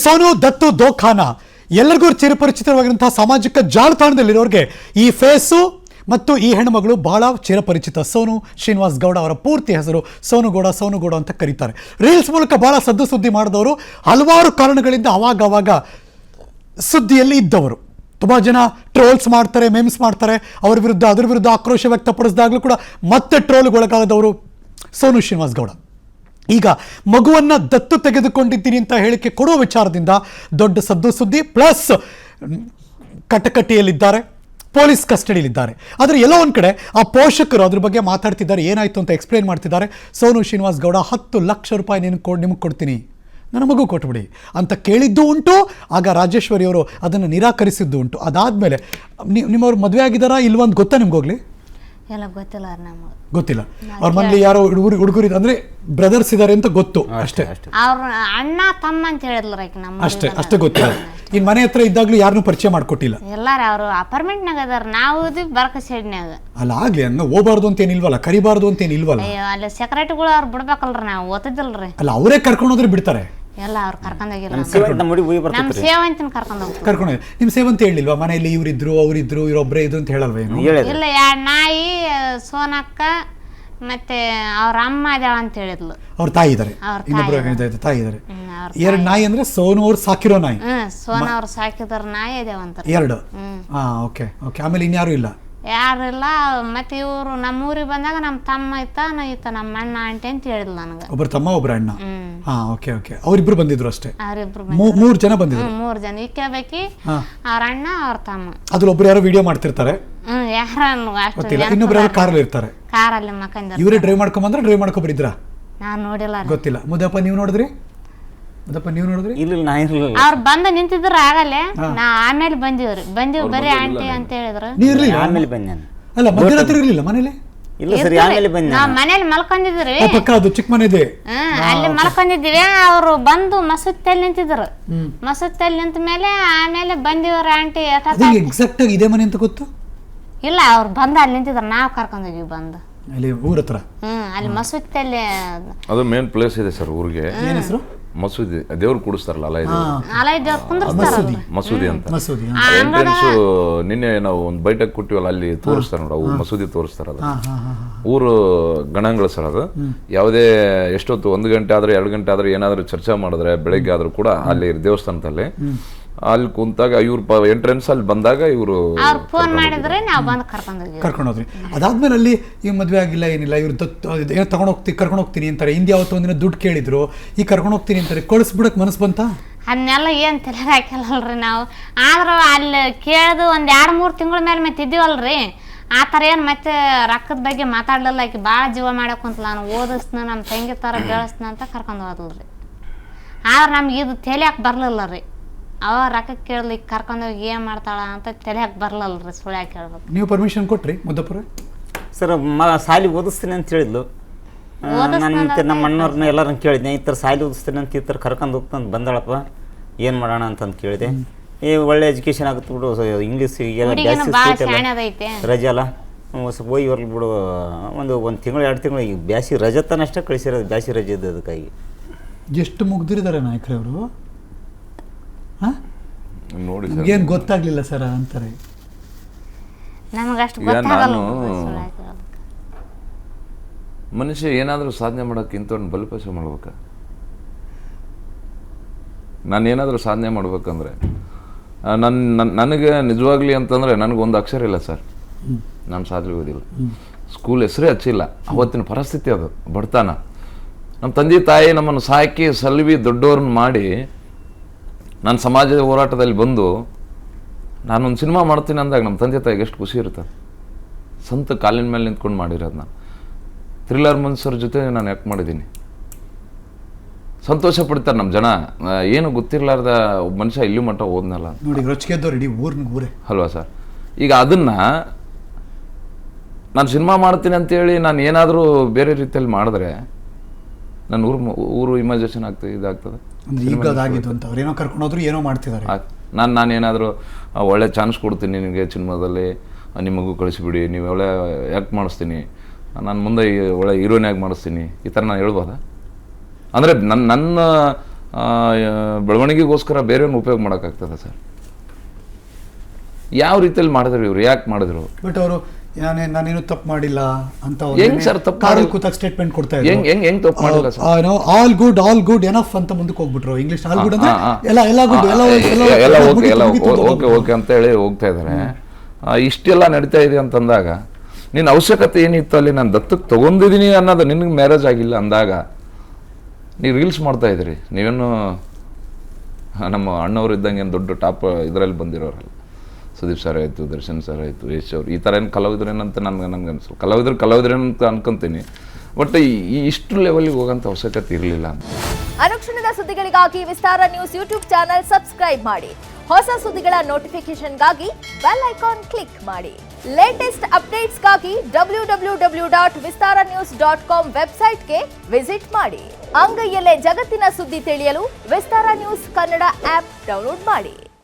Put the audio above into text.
ಸೋನು ದತ್ತು ದೋಖಾನ ಎಲ್ಲರಿಗೂ ಚಿರಪರಿಚಿತವಾಗಿರುವಂತಹ ಸಾಮಾಜಿಕ ಜಾಲತಾಣದಲ್ಲಿರೋರಿಗೆ ಈ ಫೇಸು ಮತ್ತು ಈ ಹೆಣ್ಣುಮಗಳು ಬಹಳ ಚಿರಪರಿಚಿತ. ಸೋನು ಶ್ರೀನಿವಾಸ್ ಗೌಡ ಅವರ ಪೂರ್ತಿ ಹೆಸರು ಸೋನುಗೌಡ ಅಂತ ಕರೀತಾರೆ. ರೀಲ್ಸ್ ಮೂಲಕ ಬಹಳ ಸುದ್ದಿ ಮಾಡಿದವರು, ಹಲವಾರು ಕಾರಣಗಳಿಂದ ಅವಾಗ ಸುದ್ದಿಯಲ್ಲಿ ಇದ್ದವರು. ತುಂಬ ಜನ ಟ್ರೋಲ್ಸ್ ಮಾಡ್ತಾರೆ, ಮೆಮ್ಸ್ ಮಾಡ್ತಾರೆ, ಅದ್ರ ವಿರುದ್ಧ ಆಕ್ರೋಶ ವ್ಯಕ್ತಪಡಿಸಿದಾಗಲೂ ಕೂಡ ಮತ್ತೆ ಟ್ರೋಲ್ಗೊಳಗಾದವರು ಸೋನು ಶ್ರೀನಿವಾಸ್ ಗೌಡ. ಈಗ ಮಗುವನ್ನ ದತ್ತು ತೆಗೆದುಕೊಂಡಿದ್ದೀನಿ ಅಂತ ಹೇಳಿಕೆ ಕೊಡುವ ವಿಚಾರದಿಂದ ದೊಡ್ಡ ಸುದ್ದಿ, ಪ್ಲಸ್ ಕಟಕಟಿಯಲ್ಲಿದ್ದಾರೆ, ಪೊಲೀಸ್ ಕಸ್ಟಡಿಯಲ್ಲಿದ್ದಾರೆ. ಆದರೆ ಎಲ್ಲೋ ಒಂದು ಕಡೆ ಆ ಪೋಷಕರು ಅದ್ರ ಬಗ್ಗೆ ಮಾತಾಡ್ತಿದ್ದಾರೆ, ಏನಾಯಿತು ಅಂತ ಎಕ್ಸ್ಪ್ಲೇನ್ ಮಾಡ್ತಿದ್ದಾರೆ. ಸೋನು ಶ್ರೀನಿವಾಸ್ ಗೌಡ 10 ಲಕ್ಷ ರೂಪಾಯಿ ನಿಮಗೆ ಕೊಡ್ತೀನಿ, ನನ್ನ ಮಗು ಕೊಟ್ಬಿಡಿ ಅಂತ ಕೇಳಿದ್ದು ಉಂಟು. ಆಗ ರಾಜೇಶ್ವರಿಯವರು ಅದನ್ನು ನಿರಾಕರಿಸಿದ್ದು ಉಂಟು. ಅದಾದಮೇಲೆ ನಿಮ್ಮವ್ರು ಮದುವೆ ಆಗಿದ್ದಾರಾ ಇಲ್ವಂತ ಗೊತ್ತಾ ನಿಮ್ಗೋಗ್ಲಿ? ಎಲ್ಲ ಗೊತ್ತಿಲ್ಲ ನಮಗೆ, ಗೊತ್ತಿಲ್ಲ. ಅವ್ರ ಮನೇಲಿ ಯಾರೋ ಹುಡುಗರು ಅಂದ್ರೆ ಬ್ರದರ್ಸ್ ಇದಾರೆ ಅಂತ ಗೊತ್ತು ಅಷ್ಟೇ. ಅವ್ರ ಅಣ್ಣ ತಮ್ಮ ಅಂತ ಹೇಳಿದ್ಲ ಅಷ್ಟೇ ಗೊತ್ತಿಲ್ಲ. ಇನ್ ಮನೆ ಹತ್ರ ಇದ್ದಾಗ್ಲೂ ಯಾರನ್ನೂ ಪರಿಚಯ ಮಾಡ್ಕೊಟ್ಟಿಲ್ಲ. ಎಲ್ಲಾರ ಅವ್ರು ಅಪಾರ್ಟ್ಮೆಂಟ್ನಾಗ ಅದಾರ, ನಾವು ಬರ್ಕ ಸೈಡ್ನಾಗ. ಅಲ್ಲ ಆಗ್ಲಿ, ಹಂಗ ಹೋಗ್ಬಾರ್ದು ಅಂತ ಏನಿಲ್ವಲ್ಲ, ಕರಿಬಾರ್ದು ಅಂತ ಏನಿಲ್ವಲ್ಲ. ಅಲ್ಲಿ ಸೆಕ್ರೆಟರಿಗಳು ಅವ್ರು ಬಿಡ್ಬೇಕಲ್ರಿ, ನಾವು ಓದಿದಿಲ್ರಿ. ಅಲ್ಲ ಅವರೇ ಕರ್ಕೊಂಡೋದ್ರೆ ಬಿಡ್ತಾರೆ. ಎಲ್ಲ ಅವ್ರು ಕರ್ಕೊಂಡೋಗಿಲ್ಲ, ನಮ್ ಸೇವಂತಿನ ಕರ್ಕೊಂಡು. ನಿಮ್ ಸೇವಂತಿ ಹೇಳಿಲ್ವಾ ಮನೆಯಲ್ಲಿ ಇವ್ರಿದ್ರು ಅವ್ರಿದ್ರು ಇವ್ರೊಬ್ರೇ ಇದ್ರು ಅಂತ ಹೇಳಲ್ವ? ಇಲ್ಲ, 2 ನಾಯಿ, ಸೋನಕ್ಕ ಮತ್ತೆ ಅವ್ರ ಅಮ್ಮ ಇದಾಳ ಅಂತ ಹೇಳಿದ್ಲು. ಅವ್ರ ತಾಯಿ ಇದಾರೆ, ಇನ್ನೊಬ್ರು ತಾಯಿ ಇದಾರೆ. 2 ನಾಯಿ ಅಂದ್ರೆ ಸೋನು ಅವ್ರು ಸಾಕಿರೋ ನಾಯಿ, ಸೋನ ಅವ್ರು ಸಾಕಿದ್ರ ನಾಯಿ ಇದೇವಂತ 2. ಓಕೆ. ಆಮೇಲೆ ಇನ್ಯಾರು ಇಲ್ಲ? ಯಾರಿಲ್ಲ. ಮತ್ತೆ ಇವ್ರು ನಮ್ಮೂರಿಗೆ ಬಂದಾಗ ನಮ್ಮ ತಮ್ಮ ಈತ ನಮ್ಮ ಅಣ್ಣ ಆಂಟಿ ಅಂತ ಹೇಳಿದ್ಲು ನನಗೆ. ಒಬ್ರು ತಮ್ಮ ಒಬ್ರು ಅಣ್ಣ. ಓಕೆ. ಅವ್ರಿಬ್ರು ಬಂದಿದ್ರು ಅಷ್ಟೇ? ಅವ್ರಿಬ್ರು 3 ಜನ ಬಂದಿದ್ರು. 3 ಜನ, ಈಕೆ ಬೇಕಿ, ಅವ್ರ ಅಣ್ಣ, ಅವ್ರ ತಮ್ಮ. ಅದ್ರ ಒಬ್ರು ಯಾರೋ ವಿಡಿಯೋ ಮಾಡ್ತಿರ್ತಾರೆ, ಯಾರ ಇನ್ನೊಬ್ರು ಯಾರು ಕಾರಲ್ಲಿ ಇರ್ತಾರೆ. ಕಾರಲ್ಲಿ ಮಕ್ಕಂದ ಇವರೇ ಡ್ರೈವ್ ಮಾಡ್ಕೊಂಡ್ ಬಂದ್ರೆ ಡ್ರೈವ್ ಮಾಡ್ಕೊಂಡ್ ಬರಿದ್ರಾ? ನಾನ್ ನೋಡಿಲ್ಲ, ಗೊತ್ತಿಲ್ಲ. ಮುದ್ದಪ್ಪ ನೀವು ನೋಡಿದ್ರಿ? ಅವ್ರು ಬಂದು ನಿಂತಿದ್ರು ಆಗಲೇ, ನಾ ಆಮೇಲೆ ಬಂದಿವಿ ಬರೀ ಆಂಟಿ ಅಂತ ಹೇಳಿದ್ರು. ಅಲ್ಲ ಮಧ್ಯರಾತ್ರಿ ಇರ್ಲಿಲ್ಲ ಮನೇಲಿ? ನಾವ್ ಮನೇಲಿ ಮಲ್ಕೊಂಡಿದ್ರಿ, ಚಿಕ್ಕ ಮನೆ ಇದೆ, ಅಲ್ಲಿ ಮಲ್ಕೊಂಡಿದ್ವಿ. ಅವ್ರು ಬಂದು ಮಸೂತಿಯಲ್ಲಿ ನಿಂತಿದ್ರು. ಮಸೂತಿಯಲ್ಲಿ ನಿಂತ ಮೇಲೆ ಆಮೇಲೆ ಬಂದಿವ್ರ ಆಂಟಿ. ಎಕ್ಸಾಕ್ಟ್ ಆಗಿ ಇದೇ ಮನೆ ಅಂತ ಗೊತ್ತು ಇಲ್ಲ, ಅವ್ರು ಬಂದು ಅಲ್ಲಿ ನಿಂತಿದ್ರು, ನಾವ್ ಕರ್ಕೊಂಡೋಗಿವಿ ಬಂದು ಅಲ್ಲಿ ಊರ ಹತ್ರ. ಅಲ್ಲಿ ಮಸೂತಿಯಲ್ಲಿ ಅದು ಮೇನ್ ಪ್ಲೇಸ್ ಇದೆ ಸರ್ ಊರಿಗೆ. ಏನ್ ಹೆಸರು? ಮಸೂದಿ, ದೇವ್ರು ಕುಡಿಸ್ತಾರಲ್ಲ ಮಸೂದಿ ಅಂತ. ಎಂಟ್ರೆನ್ಸ್ ನಿನ್ನೆ ನಾವು ಒಂದು ಬೈಟಕ್ ಕೊಟ್ಟಿವಲ್ಲ, ಅಲ್ಲಿ ತೋರಿಸ್ತಾರೆ ನೋಡ, ಮಸೂದಿ ತೋರಿಸ್ತಾರ. ಅದು ಊರು ಗಣಗಳ ಸ್ಥಳ. ಅದು ಯಾವುದೇ ಎಷ್ಟೊತ್ತು 1 ಗಂಟೆ ಆದ್ರೆ 2 ಗಂಟೆ ಆದ್ರೆ ಏನಾದ್ರು ಚರ್ಚೆ ಮಾಡಿದ್ರೆ ಬೆಳಗ್ಗೆ ಆದ್ರೂ ಕೂಡ ಅಲ್ಲಿ ದೇವಸ್ಥಾನದಲ್ಲಿ ಅಲ್ಲಿ ಕುಂತಾಗ ಇವ್ರ ಎಂಟ್ರೆನ್ಸ್ ಅಲ್ಲಿ ಬಂದಾಗ ಇವರು ಫೋನ್ ಮಾಡಿದ್ರೆ ನಾವು ಬಂದು ಕರ್ಕೊಂಡೋದ್ರಿ. ಅದಾದ್ಮೇಲೆ ಅಲ್ಲಿ ಈ ಮದ್ವೆ ಆಗಿಲ್ಲ ಏನಿಲ್ಲ, ಇವ್ರು ಕರ್ಕೊಂಡು ಹೋಗ್ತೀನಿ ಅಂತಾರೆ. ಹಿಂದಿ ಅವತ್ತು ಒಂದಿನ ದುಡ್ಡು ಕೇಳಿದ್ರು, ಈ ಕರ್ಕೊಂಡು ಹೋಗ್ತೀನಿ ಅಂತಾರೆ. ಕಳಿಸ್ಬಿಡಕ್ ಮನಸ್ಸು ಬಂತ? ಅದನ್ನೆಲ್ಲ ಏನ್ ತಲೆ ಹಾಕಿಲ್ಲಲ್ರಿ ನಾವು. ಆದ್ರೂ ಅಲ್ಲಿ ಕೇಳಿದು 1-2-3 ತಿಂಗಳ ಮೇಲೆ ಮತ್ತೆ ಇದ್ದೀವಲ್ರಿ, ಆ ಥರ ಏನು ಮತ್ತೆ ರೊಕ್ಕದ ಬಗ್ಗೆ ಮಾತಾಡ್ಲಿಲ್ಲ. ಆಕಿ ಭಾಳ ಜೀವ ಮಾಡಕ್ಕಂತ ನಾನು ಓದಿಸ್ನ, ನಮ್ಮ ತಂಗಿ ಥರ ಬೆಳೆಸ್ನ ಅಂತ ಕರ್ಕೊಂಡು ಹೋದ್ಲ್ರಿ. ಆದ್ರೆ ನಮ್ಗೆ ಇದು ತಲೆಯಾಕೆ ಬರ್ಲಿಲ್ಲ ರೀ. ಅವ ರೊಕ್ಕ ಕೇಳಲಿಕ್ಕೆ ಕರ್ಕೊಂಡೋಗಿ ಏನ್ ಮಾಡ್ತಾಳ ಅಂತ ತಲೆಯಾಕೆ ಬರ್ಲಲ್ರಿ, ಸುಳ್ಯಾಕೆ ಹೇಳ್ಬೇಕು. ನೀವು ಪರ್ಮಿಷನ್ ಕೊಟ್ರಿ ಮುದ್ದಪ್ಪರ? ಸರ್ ಸಾಲಿ ಓದಿಸ್ತೀನಿ ಅಂತ ಹೇಳಿದ್ಲು. ನಮ್ಮ ಅಣ್ಣವ್ರನ್ನ ಎಲ್ಲರನ್ನ ಕೇಳಿದ್ನೆ, ಈ ಥರ ಸಾಲಿ ಓದಿಸ್ತೀನಿ ಅಂತ ಈ ಥರ ಕರ್ಕೊಂಡು ಹೋಗ್ತಂತ ಬಂದಾಳಪ್ಪ, ಏನು ಮಾಡೋಣ ಅಂತಂದು ಕೇಳಿದೆ. ಒಳ್ಳೆ ಎಜುಕೇಶನ್ ಆಗುತ್ತೆ ಬಿಡು, ಇಂಗ್ಲೀಷ್ ರಜೆ ಅಲ್ಲ, ಹೋಗಿ ಬರ್ಲಿ ಬಿಡು, ಒಂದು ತಿಂಗಳು 2 ತಿಂಗಳು ಈಗ ಬ್ಯಾಸಿ ರಜೆ ಅಷ್ಟೇ ಕಳಿಸಿರೋದು, ಬ್ಯಾಸಿ ರಜೆ ಇದ್ದು ಅದಕ್ಕಾಗಿ. ಎಷ್ಟು ಮುಗ್ದಿರಿದ್ದಾರೆ ನಾಯಕರೇ ಅವರು? ನೋಡಿ ಏನ್ ಗೊತ್ತಾಗ್ಲಿಲ್ಲ ಸರ್ ಅಂತಾರೆ. ನಾನು ಮನುಷ್ಯ ಏನಾದರೂ ಸಾಧನೆ ಮಾಡೋಕೆ ಇಂಥವ್ರನ್ನ ಬಲಿಪಶು ಮಾಡ್ಬೇಕ. ನಾನು ಏನಾದರೂ ಸಾಧನೆ ಮಾಡ್ಬೇಕಂದ್ರೆ ನನಗೆ ನಿಜವಾಗ್ಲಿ ಅಂತಂದ್ರೆ ನನಗೊಂದು ಅಕ್ಷರ ಇಲ್ಲ ಸರ್. ನಾನು ಸಾಧನೆ ಓದಿಲ್ಲ, ಸ್ಕೂಲ್ ಹೆಸರೇ ಹಚ್ಚಿಲ್ಲ. ಅವತ್ತಿನ ಪರಿಸ್ಥಿತಿ ಅದು, ಬಡತನ. ನಮ್ಮ ತಂದೆ ತಾಯಿ ನಮ್ಮನ್ನು ಸಾಕಿ ಸಲ್ವಿ ದೊಡ್ಡವ್ರನ್ನ ಮಾಡಿ ನಾನು ಸಮಾಜದ ಹೋರಾಟದಲ್ಲಿ ಬಂದು ನಾನೊಂದು ಸಿನಿಮಾ ಮಾಡ್ತೀನಿ ಅಂದಾಗ ನಮ್ಮ ತಂದೆ ತಾಯಿಗೆ ಎಷ್ಟು ಖುಷಿ ಇರುತ್ತೆ. ಸ್ವಂತ ಕಾಲಿನ ಮೇಲೆ ನಿಂತ್ಕೊಂಡು ಮಾಡಿರೋದು. ನಾನು ಥ್ರಿಲ್ಲರ್ ಮನ್ಸರ್ ಜೊತೆ ನಾನು ಯಾಕೆ ಮಾಡಿದ್ದೀನಿ, ಸಂತೋಷ ಪಡ್ತಾರೆ ನಮ್ಮ ಜನ. ಏನು ಗೊತ್ತಿರಲಾರ್ದ ಒಬ್ಬ ಮನುಷ್ಯ ಇಲ್ಲಿ ಮಟ್ಟ ಓದ್ನಲ್ಲ ನೋಡಿ ಅಲ್ವಾ ಸರ್? ಈಗ ಅದನ್ನ ನಾನು ಸಿನಿಮಾ ಮಾಡ್ತೀನಿ ಅಂತೇಳಿ ನಾನು ಏನಾದರೂ ಬೇರೆ ರೀತಿಯಲ್ಲಿ ಮಾಡಿದ್ರೆ ನನ್ನ ಊರು ಇಮ್ಯಾಜಿನೇಷನ್ ಆಗ್ತದೆ, ಇದಾಗ್ತದೆ. ನಾನೇನಾದರೂ ಒಳ್ಳೆ ಚಾನ್ಸ್ ಕೊಡ್ತೀನಿ ನಿನಗೆ ಸಿನಿಮಾದಲ್ಲಿ, ನಿಮಗೂ ಕಳಿಸಿಬಿಡಿ, ನೀವು ಒಳ್ಳೆ ಯಾಕೆ ಮಾಡಿಸ್ತೀನಿ, ನಾನು ಮುಂದೆ ಒಳ್ಳೆ ಹೀರೋಯಿನ್ ಆಗಿ ಮಾಡಿಸ್ತೀನಿ, ಈ ಥರ ನಾನು ಹೇಳ್ಬೋದಾ? ಅಂದರೆ ನನ್ನ ಬೆಳವಣಿಗೆಗೋಸ್ಕರ ಬೇರೆಯವ್ರನ್ನ ಉಪಯೋಗ ಮಾಡೋಕ್ಕಾಗ್ತದೆ ಸರ್? ಯಾವ ರೀತಿಯಲ್ಲಿ ಮಾಡಿದ್ರು ಇವ್ರು, ಯಾಕೆ ಮಾಡಿದ್ರು? ಬಟ್ ಅವರು ನಾನೇನು ತಪ್ಪು ಮಾಡಿಲ್ಲ ಅಂತ ಹೆಂಗ್ ಸರ್ ತಪ್ಪು ಕಾರಲ್ಲಿ ಕೂತಾಗ ಸ್ಟೇಟ್ಮೆಂಟ್ ಕೊಡ್ತಾ ಇದ್ರು. ಹೆಂಗ್ ತಪ್ಪು ಮಾಡಿಲ್ಲ ಸರ್? ಆಲ್ ಗುಡ್ ಎನಫ್ ಅಂತ ಮುಂದಕ್ಕೆ ಹೋಗ್ಬಿಟ್ರು. ಇಂಗ್ಲಿಷ್ ಆಲ್ ಗುಡ್ ಅಂದ್ರೆ ಎಲ್ಲ ಗುಡ್ ಓಕೆ ಅಂತ ಹೇಳಿ ಹೋಗ್ತಾ ಇದಾರೆ. ಇಷ್ಟೆಲ್ಲ ನಡೀತಾ ಇದೆ ಅಂತಂದಾಗ ನಿನ್ನ ಅವಶ್ಯಕತೆ ಏನಿತ್ತು ಅಲ್ಲಿ, ನಾನು ದತ್ತಕ್ಕೆ ತಗೊಂಡಿದ್ದೀನಿ ಅನ್ನೋದು, ನಿನಗೆ ಮ್ಯಾರೇಜ್ ಆಗಿಲ್ಲ ಅಂದಾಗ ನೀವು ರೀಲ್ಸ್ ಮಾಡ್ತಾ ಇದ್ರಿ. ನೀವೇನು ನಮ್ಮ ಅಣ್ಣವ್ರು ಇದ್ದಂಗೆ ಏನು ದೊಡ್ಡ ಟಾಪ್ ಇದರಲ್ಲಿ ಬಂದಿರೋರಲ್ಲ. ಸುದೀಪ್ ಸರ್ ಆಯಿತು, ದರ್ಶನ್ ಸರ್ ಆಯಿತು, ಯಶ್ ಅವ್ರು, ಈ ಥರ ಏನು ಕಲಾವಿದ್ರೇನಂತ ನನಗೆ ಅನಿಸಲ್ಲ. ಕಲಾವಿದ್ರೇನಂತ ಅನ್ಕೊಂತೀನಿ. ಬಟ್ ಈ ಇಷ್ಟು ಲೆವೆಲ್ಗೆ ಹೋಗೋಂಥ ಅವಶ್ಯಕತೆ ಇರಲಿಲ್ಲ ಅಂತ. ಅನುಕ್ಷಣದ ಸುದ್ದಿಗಳಿಗಾಗಿ ವಿಸ್ತಾರ ನ್ಯೂಸ್ ಯೂಟ್ಯೂಬ್ ಚಾನೆಲ್ ಸಬ್ಸ್ಕ್ರೈಬ್ ಮಾಡಿ. ಹೊಸ ಸುದ್ದಿಗಳ ನೋಟಿಫಿಕೇಶನ್ಗಾಗಿ ಬೆಲ್ ಐಕಾನ್ ಕ್ಲಿಕ್ ಮಾಡಿ. ಲೇಟೆಸ್ಟ್ ಅಪ್ಡೇಟ್ಸ್ಗಾಗಿ www.vistaranews.com ವೆಬ್ಸೈಟ್ಗೆ ವಿಸಿಟ್ ಮಾಡಿ. ಅಂಗೈಯಲ್ಲೇ ಜಗತ್ತಿನ ಸುದ್ದಿ ತಿಳಿಯಲು ವಿಸ್ತಾರ ನ್ಯೂಸ್ ಕನ್ನಡ ಆಪ್ ಡೌನ್ಲೋಡ್ ಮಾಡಿ.